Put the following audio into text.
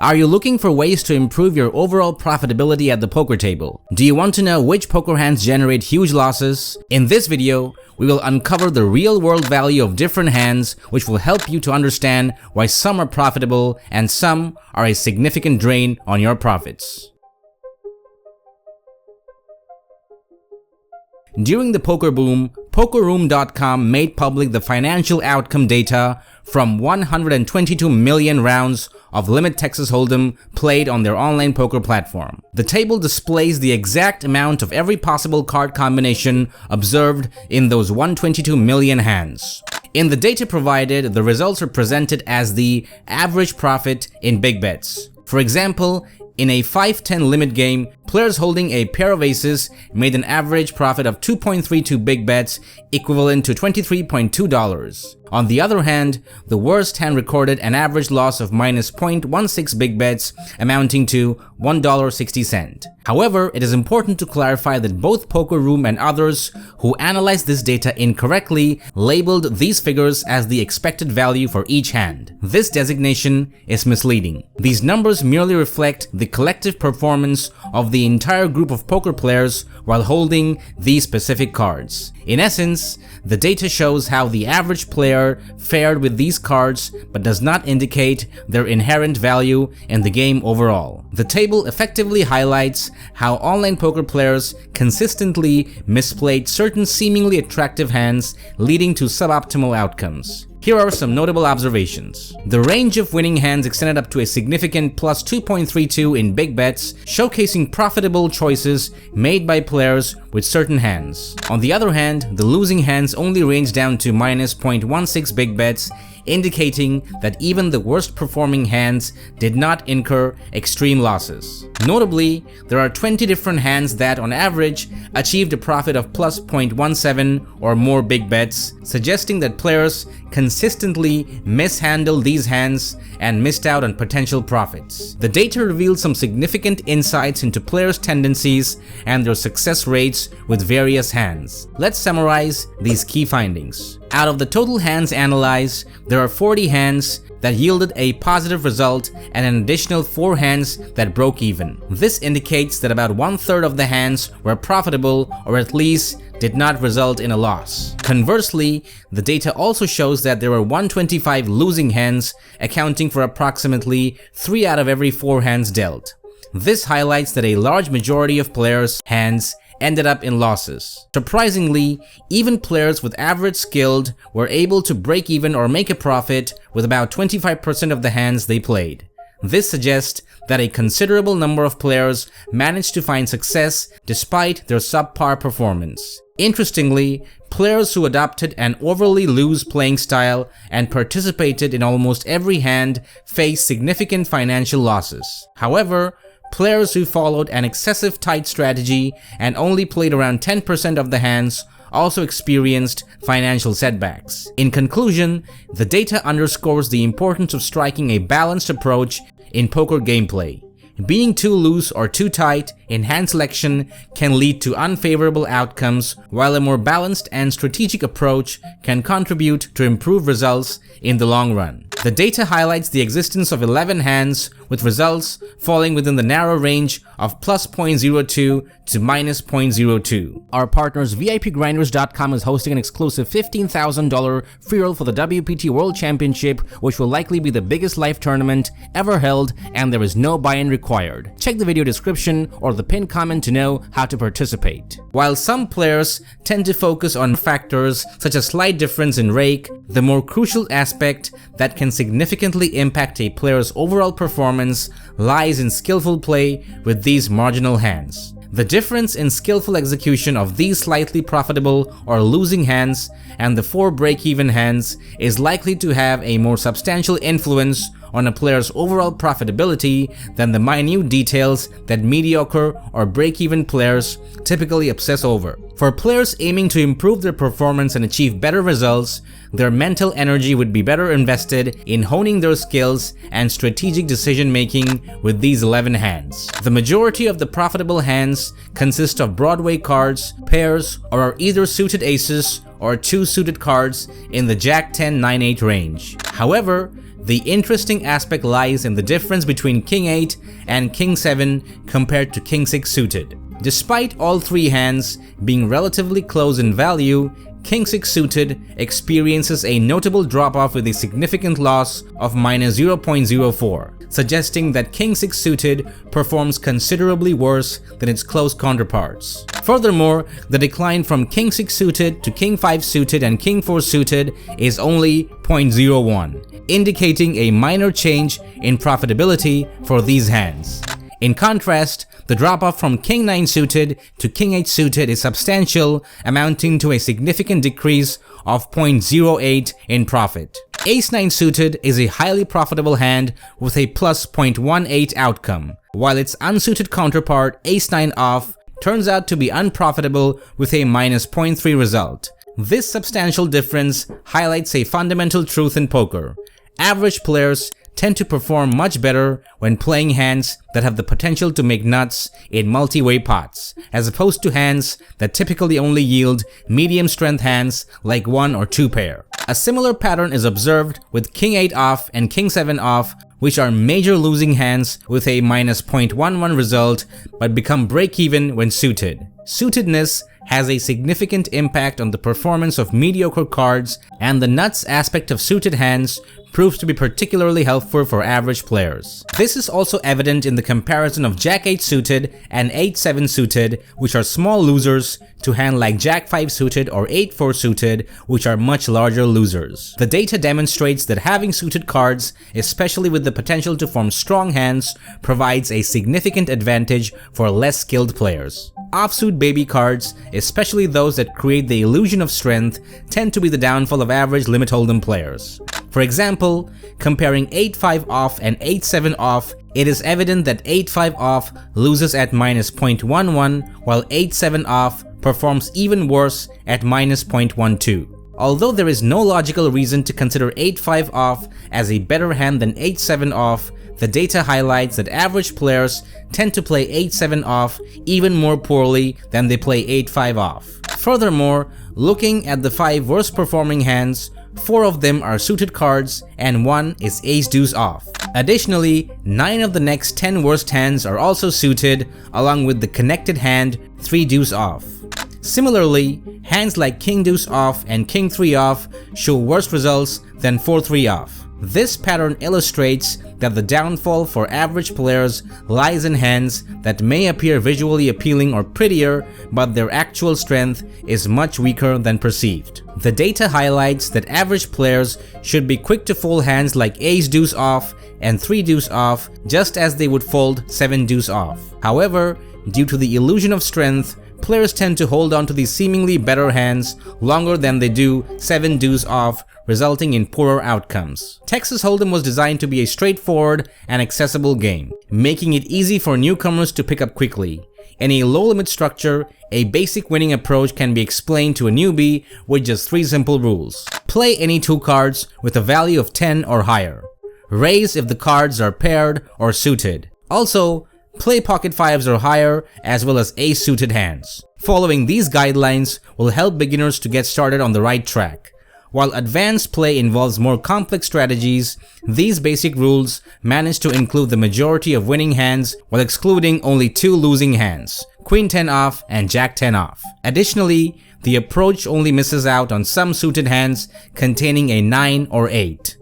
Are you looking for ways to improve your overall profitability at the poker table? Do you want to know which poker hands generate huge losses? In this video, we will uncover the real-world value of different hands, which will help you to understand why some are profitable and some are a significant drain on your profits. During the poker boom, PokerRoom.com made public the financial outcome data from 122 million rounds of Limit Texas Hold'em played on their online poker platform. The table displays the exact amount of every possible card combination observed in those 122 million hands. In the data provided, the results are presented as the average profit in big bets. For example, in a 5-10 limit game, players holding a pair of aces made an average profit of 2.32 big bets, equivalent to $23.2. On the other hand, the worst hand recorded an average loss of minus 0.16 big bets, amounting to $1.60. However, it is important to clarify that both PokerRoom and others who analyzed this data incorrectly labeled these figures as the expected value for each hand. This designation is misleading. These numbers merely reflect the collective performance of the entire group of poker players while holding these specific cards. In essence, the data shows how the average player fared with these cards but does not indicate their inherent value in the game overall. The table effectively highlights how online poker players consistently misplayed certain seemingly attractive hands, leading to suboptimal outcomes. Here are some notable observations. The range of winning hands extended up to a significant plus 2.32 in big bets, showcasing profitable choices made by players with certain hands. On the other hand, the losing hands only ranged down to minus 0.16 big bets, indicating that even the worst performing hands did not incur extreme losses. Notably, there are 20 different hands that on average achieved a profit of plus 0.17 or more big bets, suggesting that players consistently mishandled these hands and missed out on potential profits. The data revealed some significant insights into players' tendencies and their success rates with various hands. Let's summarize these key findings. Out of the total hands analyzed, there are 40 hands that yielded a positive result and an additional 4 hands that broke even. This indicates that about 1/3 of the hands were profitable or at least did not result in a loss. Conversely, the data also shows that there were 125 losing hands, accounting for approximately 3 out of every 4 hands dealt. This highlights that a large majority of players' hands ended up in losses. Surprisingly, even players with average skilled were able to break even or make a profit with about 25% of the hands they played. This suggests that a considerable number of players managed to find success despite their subpar performance. Interestingly, players who adopted an overly loose playing style and participated in almost every hand faced significant financial losses. However, players who followed an excessive tight strategy and only played around 10% of the hands also experienced financial setbacks. In conclusion, the data underscores the importance of striking a balanced approach in poker gameplay. Being too loose or too tight in hand selection can lead to unfavorable outcomes, while a more balanced and strategic approach can contribute to improved results in the long run. The data highlights the existence of 11 hands with results falling within the narrow range of plus 0.02 to minus 0.02. Our partners VIPgrinders.com is hosting an exclusive $15,000 free roll for the WPT World Championship, which will likely be the biggest live tournament ever held, and there is no buy-in required. Check the video description or the pinned comment to know how to participate. While some players tend to focus on factors such as slight difference in rake, the more crucial aspect that can significantly impact a player's overall performance lies in skillful play with these marginal hands. The difference in skillful execution of these slightly profitable or losing hands and the 4 break-even hands is likely to have a more substantial influence on a player's overall profitability than the minute details that mediocre or break-even players typically obsess over. For players aiming to improve their performance and achieve better results, their mental energy would be better invested in honing their skills and strategic decision-making with these 11 hands. The majority of the profitable hands consist of Broadway cards, pairs, or are either suited aces or 2 suited cards in the Jack 10 9-8 range. However, The interesting aspect lies in the difference between King 8 and King 7 compared to King 6 suited. Despite all three hands being relatively close in value, King 6 suited experiences a notable drop-off with a significant loss of -0.04, suggesting that King 6 suited performs considerably worse than its close counterparts. Furthermore, the decline from King 6 suited to King 5 suited and King 4 suited is only 0.01, indicating a minor change in profitability for these hands. In contrast, the drop-off from King 9 suited to King 8 suited is substantial, amounting to a significant decrease of 0.08 in profit. Ace 9 suited is a highly profitable hand with a plus 0.18 outcome, while its unsuited counterpart Ace 9 off turns out to be unprofitable with a minus 0.3 result. This substantial difference highlights a fundamental truth in poker. Average players tend to perform much better when playing hands that have the potential to make nuts in multi-way pots, as opposed to hands that typically only yield medium-strength hands like 1 or 2 pair. A similar pattern is observed with King 8 off and King 7 off, which are major losing hands with a minus 0.11 result but become break-even when suited. Suitedness has a significant impact on the performance of mediocre cards, and the nuts aspect of suited hands proves to be particularly helpful for average players. This is also evident in the comparison of Jack 8 suited and 8 7 suited, which are small losers, to hand like Jack 5 suited or 8 4 suited, which are much larger losers. The data demonstrates that having suited cards, especially with the potential to form strong hands, provides a significant advantage for less skilled players. Offsuit baby cards, especially those that create the illusion of strength, tend to be the downfall of average limit hold'em players. For example, comparing 8-5 off and 8-7 off, it is evident that 8-5 off loses at minus 0.11, while 8-7 off performs even worse at minus 0.12. Although there is no logical reason to consider 8-5 off as a better hand than 8-7 off, the data highlights that average players tend to play 8-7 off even more poorly than they play 8-5 off. Furthermore, looking at the 5 worst performing hands, 4 of them are suited cards and 1 is ace deuce off. Additionally, 9 of the next 10 worst hands are also suited, along with the connected hand 3 deuce off. Similarly, hands like King deuce off and King 3 off show worse results than 4-3 off. This pattern illustrates that the downfall for average players lies in hands that may appear visually appealing or prettier, but their actual strength is much weaker than perceived. The data highlights that average players should be quick to fold hands like ace deuce off and 3 deuce off, just as they would fold 7 deuce off. However, due to the illusion of strength, players tend to hold on to these seemingly better hands longer than they do 7 deuce off, resulting in poorer outcomes. Texas Hold'em was designed to be a straightforward and accessible game, making it easy for newcomers to pick up quickly. In a low-limit structure, a basic winning approach can be explained to a newbie with just 3 simple rules. Play any 2 cards with a value of 10 or higher. Raise if the cards are paired or suited. Also, play pocket 5s or higher, as well as ace-suited hands. Following these guidelines will help beginners to get started on the right track. While advanced play involves more complex strategies, these basic rules manage to include the majority of winning hands while excluding only 2 losing hands, Queen 10 off and Jack 10 off. Additionally, the approach only misses out on some suited hands containing a 9 or 8.